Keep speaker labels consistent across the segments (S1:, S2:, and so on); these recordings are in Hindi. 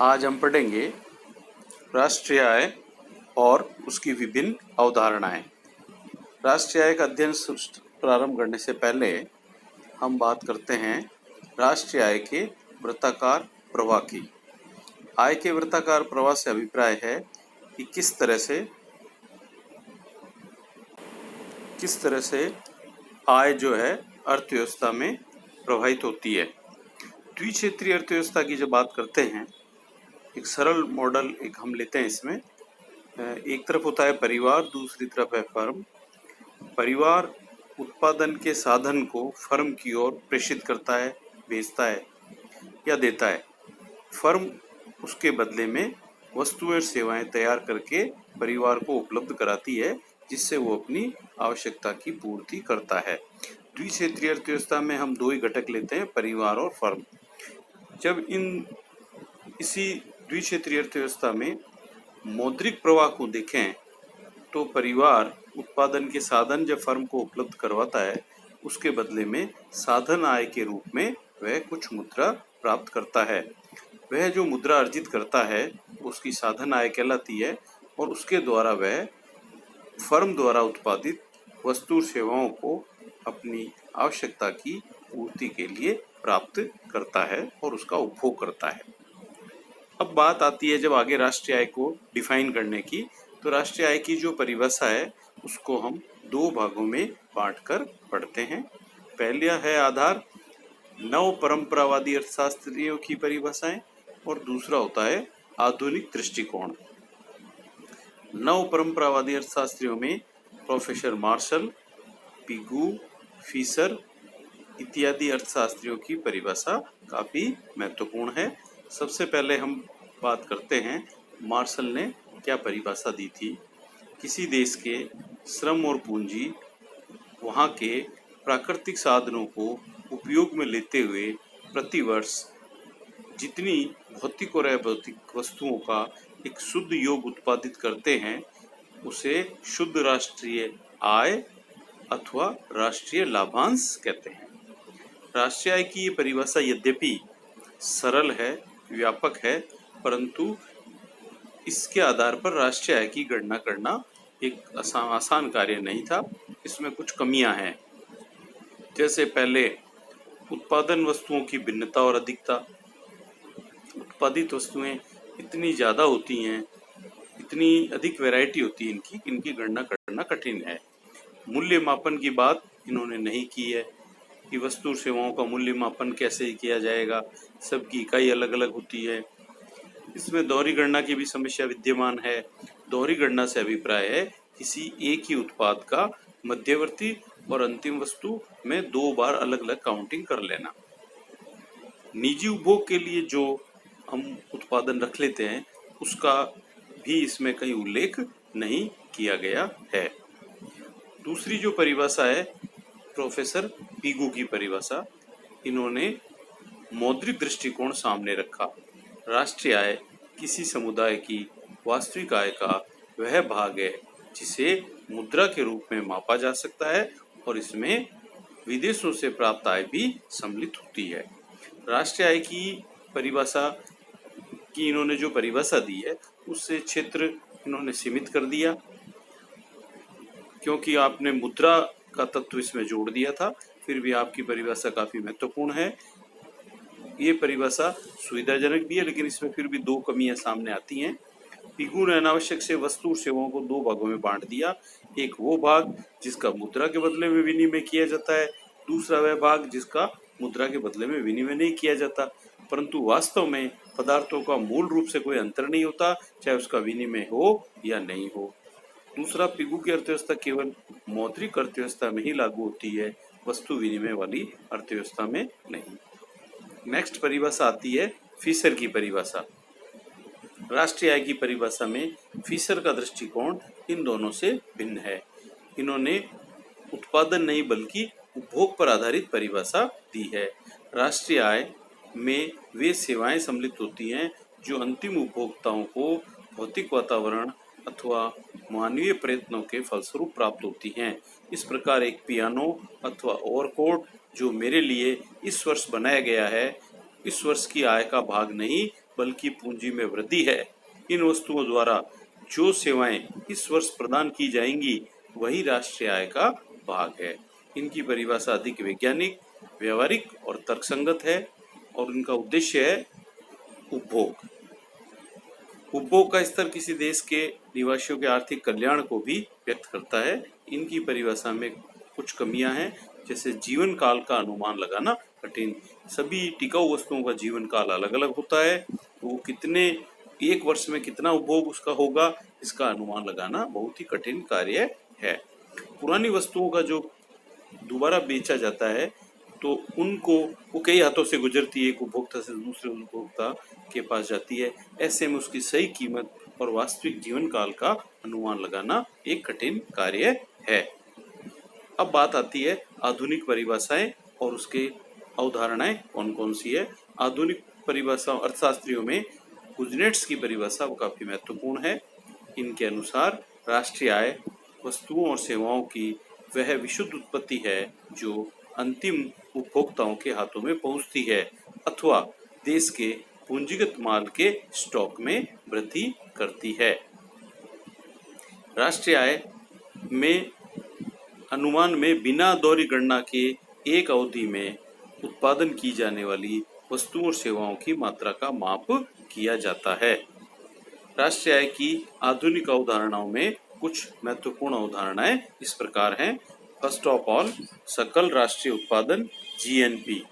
S1: आज हम पढ़ेंगे राष्ट्रीय आय और उसकी विभिन्न अवधारणाएं। राष्ट्रीय आय का अध्ययन प्रारंभ करने से पहले हम बात करते हैं राष्ट्रीय आय के वृत्ताकार प्रवाह की। आय के वृत्ताकार प्रवाह से अभिप्राय है कि किस तरह से आय जो है अर्थव्यवस्था में प्रवाहित होती है। द्विक्षेत्रीय अर्थव्यवस्था की जब बात करते हैं, एक सरल मॉडल हम लेते हैं। इसमें एक तरफ होता है परिवार, दूसरी तरफ है फर्म। परिवार उत्पादन के साधन को फर्म की ओर प्रेषित करता है, भेजता है या देता है। फर्म उसके बदले में वस्तुएं और सेवाएं तैयार करके परिवार को उपलब्ध कराती है, जिससे वो अपनी आवश्यकता की पूर्ति करता है। द्विक्षेत्रीय अर्थव्यवस्था में हम दो ही घटक लेते हैं, परिवार और फर्म। जब इसी द्विक्षेत्रीय अर्थव्यवस्था में मौद्रिक प्रवाह को देखें तो परिवार उत्पादन के साधन जब फर्म को उपलब्ध करवाता है, उसके बदले में साधन आय के रूप में वह कुछ मुद्रा प्राप्त करता है। वह जो मुद्रा अर्जित करता है उसकी साधन आय कहलाती है और उसके द्वारा वह फर्म द्वारा उत्पादित वस्तु सेवाओं को अपनी आवश्यकता की पूर्ति के लिए प्राप्त करता है और उसका उपभोग करता है। अब बात आती है जब आगे राष्ट्रीय आय को डिफाइन करने की, तो राष्ट्रीय आय की जो परिभाषा है उसको हम दो भागों में बांटकर पढ़ते हैं। पहला है आधार, नव परंपरावादी अर्थशास्त्रियों की परिभाषाएं, और दूसरा होता है आधुनिक दृष्टिकोण। नव परंपरावादी अर्थशास्त्रियों में प्रोफेसर मार्शल, पिगू, फिशर इत्यादि अर्थशास्त्रियों की परिभाषा काफी महत्वपूर्ण है। सबसे पहले हम बात करते हैं मार्शल ने क्या परिभाषा दी थी। किसी देश के श्रम और पूंजी, वहाँ के प्राकृतिक साधनों को उपयोग में लेते हुए प्रतिवर्ष जितनी भौतिक और अभौतिक वस्तुओं का एक शुद्ध योग उत्पादित करते हैं, उसे शुद्ध राष्ट्रीय आय अथवा राष्ट्रीय लाभांश कहते हैं। राष्ट्रीय आय की ये परिभाषा यद्यपि सरल है, व्यापक है, परंतु इसके आधार पर राष्ट्रीय आय की गणना करना एक आसान कार्य नहीं था। इसमें कुछ कमियां हैं। जैसे पहले उत्पादन वस्तुओं की भिन्नता और अधिकता। उत्पादित वस्तुएं इतनी ज़्यादा होती हैं, इतनी अधिक वैरायटी होती है इनकी गणना करना कठिन है। मूल्य मापन की बात इन्होंने नहीं की है कि वस्तु सेवाओं का मूल्य मापन कैसे किया जाएगा, सबकी इकाई अलग अलग होती है। इसमें दोहरी गणना की भी समस्या विद्यमान है। दोहरी गणना से अभिप्राय है किसी एक ही उत्पाद का मध्यवर्ती और अंतिम वस्तु में दो बार अलग अलग काउंटिंग कर लेना। निजी उपभोग के लिए जो हम उत्पादन रख लेते हैं उसका भी इसमें कहीं उल्लेख नहीं किया गया है। दूसरी जो परिभाषा है प्रोफेसर पिगू की परिभाषा, इन्होंने मौद्रिक दृष्टिकोण सामने रखा। राष्ट्रीय आय किसी समुदाय की वास्तविक आय का वह भाग है जिसे मुद्रा के रूप में मापा जा सकता है और इसमें विदेशों से प्राप्त आय भी सम्मिलित होती है। राष्ट्रीय आय की परिभाषा की इन्होंने जो परिभाषा दी है उससे क्षेत्र इन्होंने सीमित कर दिया, क्योंकि आपने मुद्रा का तत्व इसमें जोड़ दिया था। फिर भी आपकी परिभाषा काफी महत्वपूर्ण है। ये परिभाषा सुविधाजनक भी है, लेकिन इसमें फिर भी दो कमियां सामने आती हैं। पिगू ने अनावश्यक से वस्तु और सेवाओं को दो भागों में बांट दिया। एक वो भाग जिसका मुद्रा के बदले में विनिमय किया जाता है, दूसरा वह भाग जिसका मुद्रा के बदले में विनिमय नहीं किया जाता। परंतु वास्तव में पदार्थों का मूल रूप से कोई अंतर नहीं होता, चाहे उसका विनिमय हो या नहीं हो। दूसरा, पिगू की अर्थव्यवस्था केवल मौद्रिक अर्थव्यवस्था में ही लागू होती है, वस्तु विनिमय वाली अर्थव्यवस्था में नहीं। नेक्स्ट परिभाषा आती है फिशर की परिभाषा। राष्ट्रीय आय की परिभाषा में फिशर का दृष्टिकोण इन दोनों से भिन्न है। इन्होंने उत्पादन नहीं बल्कि उपभोग पर आधारित परिभाषा दी है। राष्ट्रीय आय में वे सेवाएं सम्मिलित होती हैं जो अंतिम उपभोक्ताओं को भौतिक वातावरण अथवा मानवीय प्रयत्नों के फलस्वरूप प्राप्त होती हैं। इस प्रकार एक पियानो अथवा ओवरकोट जो मेरे लिए इस वर्ष बनाया गया है, इस वर्ष की आय का भाग नहीं बल्कि पूंजी में वृद्धि है। इन वस्तुओं द्वारा जो सेवाएं इस वर्ष प्रदान की जाएंगी वही राष्ट्रीय आय का भाग है। इनकी परिभाषा अधिक वैज्ञानिक, व्यवहारिक और तर्कसंगत है और इनका उद्देश्य है उपभोग। उपभोग का स्तर किसी देश के निवासियों के आर्थिक कल्याण को भी व्यक्त करता है। इनकी परिभाषा में कुछ कमियां हैं, जैसे जीवन काल का अनुमान लगाना कठिन। सभी टिकाऊ वस्तुओं का जीवन काल अलग अलग होता है, तो वो कितने एक वर्ष में कितना उपभोग उसका होगा इसका अनुमान लगाना बहुत ही कठिन कार्य है। पुरानी वस्तुओं का जो दोबारा बेचा जाता है तो उनको वो कई हाथों से गुजरती है, एक उपभोक्ता से दूसरे उपभोक्ता के पास जाती है। ऐसे में उसकी सही कीमत और वास्तविक जीवन काल का अनुमान लगाना एक कठिन कार्य है। अब बात आती है आधुनिक परिभाषाएं और उसके अवधारणाएं कौन कौन सी है। आधुनिक परिभाषा अर्थशास्त्रियों में कुजनेट्स की परिभाषा वो काफी महत्वपूर्ण है। इनके अनुसार राष्ट्रीय आय वस्तुओं और सेवाओं की वह विशुद्ध उत्पत्ति है जो अंतिम उपभोक्ताओं के हाथों में पहुंचती है अथवा देश के पूंजीगत माल के स्टॉक में वृद्धि करती है। राष्ट्रीय आय में अनुमान में बिना दोहरी गणना के एक अवधि में उत्पादन की जाने वाली वस्तुओं और सेवाओं की मात्रा का माप किया जाता है। राष्ट्रीय आय की आधुनिक अवधारणाओं में कुछ महत्वपूर्ण अवधारणाएं इस प्रकार हैं। फर्स्ट ऑफ ऑल, सकल राष्ट्रीय उत्पादन जीएनपी।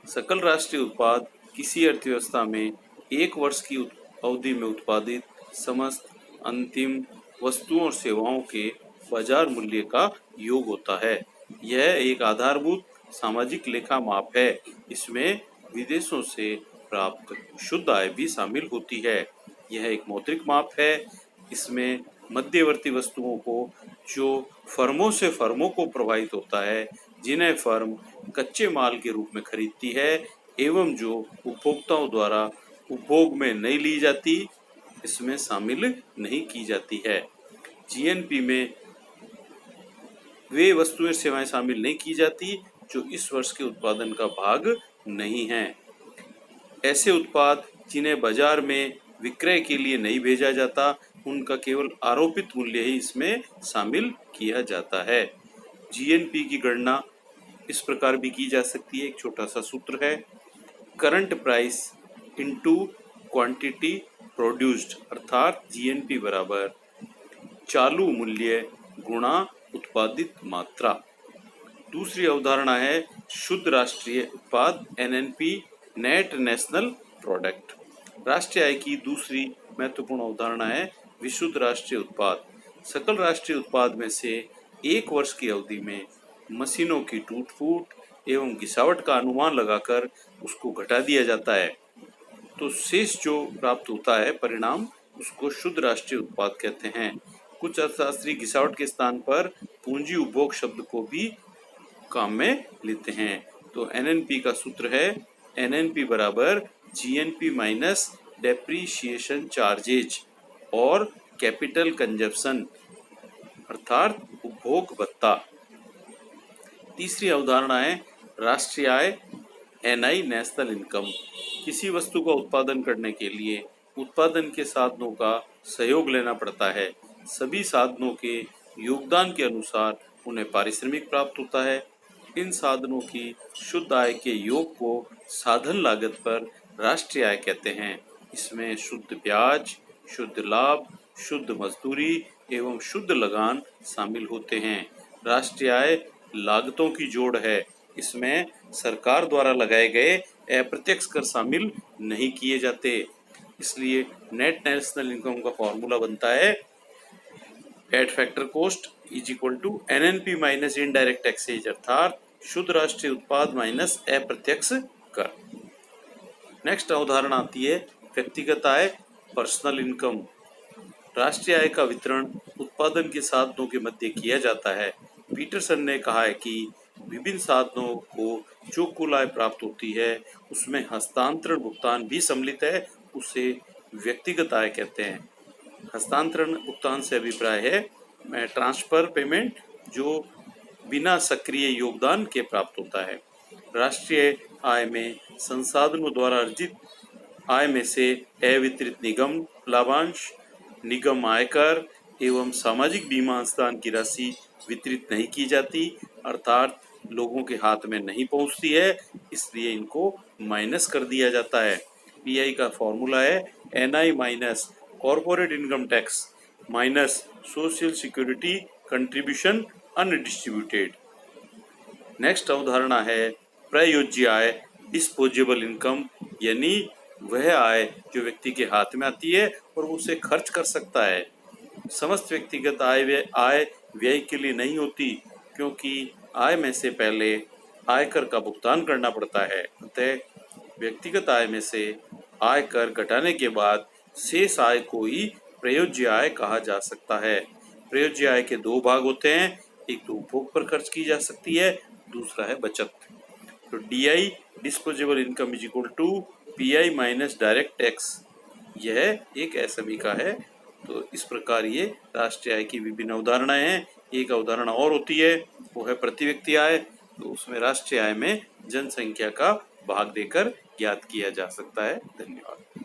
S1: सकल राष्ट्रीय उत्पाद किसी अर्थव्यवस्था में एक वर्ष की अवधि में उत्पादित समस्त अंतिम वस्तुओं और सेवाओं के बाजार मूल्य का योग होता है। यह एक आधारभूत सामाजिक लेखा माप है। इसमें विदेशों से प्राप्त शुद्ध आय भी शामिल होती है। यह एक मौद्रिक माप है। इसमें मध्यवर्ती वस्तुओं को जो फर्मों से फर्मों को प्रभावित होता है, जिन्हें फर्म कच्चे माल के रूप में खरीदती है एवं जो उपभोक्ताओं द्वारा उपभोग में नहीं ली जाती, इसमें शामिल नहीं की जाती है। जीएनपी में वे वस्तुएं सेवाएं शामिल नहीं की जाती जो इस वर्ष के उत्पादन का भाग नहीं हैं। ऐसे उत्पाद जिन्हें बाजार में विक्रय के लिए नहीं भेजा जाता, उनका केवल आरोपित मूल्य ही इसमें शामिल किया जाता है। जीएनपी की गणना इस प्रकार भी की जा सकती है। एक छोटा सा सूत्र है, current price into quantity produced, अर्थात जीएनपी बराबर चालू मूल्य गुणा उत्पादित मात्रा। दूसरी अवधारणा है शुद्ध राष्ट्रीय उत्पाद एनएनपी, नेट नेशनल प्रोडक्ट। राष्ट्रीय आय की दूसरी महत्वपूर्ण अवधारणा है विशुद्ध राष्ट्रीय उत्पाद। सकल राष्ट्रीय उत्पाद में से एक वर्ष की अवधि में मशीनों की टूट फूट एवं गिरावट का अनुमान लगाकर उसको घटा दिया जाता है, तो शेष जो प्राप्त होता है परिणाम, उसको शुद्ध राष्ट्रीय उत्पाद कहते हैं। कुछ अर्थशास्त्री गिरावट के स्थान पर पूंजी उपभोग शब्द को भी काम में लेते हैं। तो एनएनपी का सूत्र है एनएनपी बराबर जीएनपी माइनस डेप्रीशिएशन चार्जेज और कैपिटल कंजप्शन, अर्थात उपभोग भत्ता। तीसरी अवधारणा है राष्ट्रीय आय एनआई, नेशनल इनकम। किसी वस्तु का उत्पादन करने के लिए उत्पादन के साधनों का सहयोग लेना पड़ता है। सभी साधनों के योगदान के अनुसार उन्हें पारिश्रमिक प्राप्त होता है। इन साधनों की शुद्ध आय के योग को साधन लागत पर राष्ट्रीय आय कहते हैं। इसमें शुद्ध ब्याज, शुद्ध लाभ, शुद्ध मजदूरी एवं शुद्ध लगान शामिल होते हैं। राष्ट्रीय आय लागतों की जोड़ है। इसमें सरकार द्वारा लगाए गए अप्रत्यक्ष कर शामिल नहीं किए जाते। इसलिए नेट नेशनल इनकम का फॉर्मूला बनता है at factor cost is equal to NNP minus indirect taxes, अर्थात शुद्ध राष्ट्रीय उत्पाद माइनस अप्रत्यक्ष कर। नेक्स्ट अवधारणा आती है व्यक्तिगत आय, पर्सनल इनकम। राष्ट्रीय आय का वितरण उत्पादन के साधनों के मध्य किया जाता है। पीटरसन ने कहा है कि विभिन्न साधनों को जो कुल आय प्राप्त होती है उसमें हस्तांतरण भुगतान भी सम्मिलित है, उसे व्यक्तिगत आय कहते हैं। हस्तांतरण भुगतान से अभिप्राय है ट्रांसफर पेमेंट, जो बिना सक्रिय योगदान के प्राप्त होता है। राष्ट्रीय आय में संसाधनों द्वारा अर्जित आय में से अवितरित निगम लाभांश, निगम आयकर एवं सामाजिक बीमा अंशदान की राशि वितरित नहीं की जाती, अर्थात लोगों के हाथ में नहीं पहुंचती है, इसलिए इनको माइनस कर दिया जाता है। पीआई का फॉर्मूला है NI minus corporate income tax minus social security contribution undistributed. Next अवधारणा है प्रयोज्य आय, डिस्पोजेबल इनकम, यानी वह आय जो व्यक्ति के हाथ में आती है और वो उसे खर्च कर सकता है। समस्त व्यक्तिगत आय व्यय के लिए नहीं होती, क्योंकि आय में से पहले आयकर का भुगतान करना पड़ता है। अतः व्यक्तिगत आय में से आयकर घटाने के बाद शेष आय को ही प्रयोज्य आय कहा जा सकता है। प्रयोज्य आय के दो भाग होते हैं, एक तो उपभोग पर खर्च की जा सकती है, दूसरा है बचत। तो DI disposable income is equal to PI minus direct tax, यह एक SME का है। तो इस प्रकार ये राष्ट्रीय आय की विभिन्न अवधारणाएं हैं। एक अवधारणा और होती है, वो है प्रति व्यक्ति आय। तो उसमें राष्ट्रीय आय में जनसंख्या का भाग देकर ज्ञात किया जा सकता है। धन्यवाद।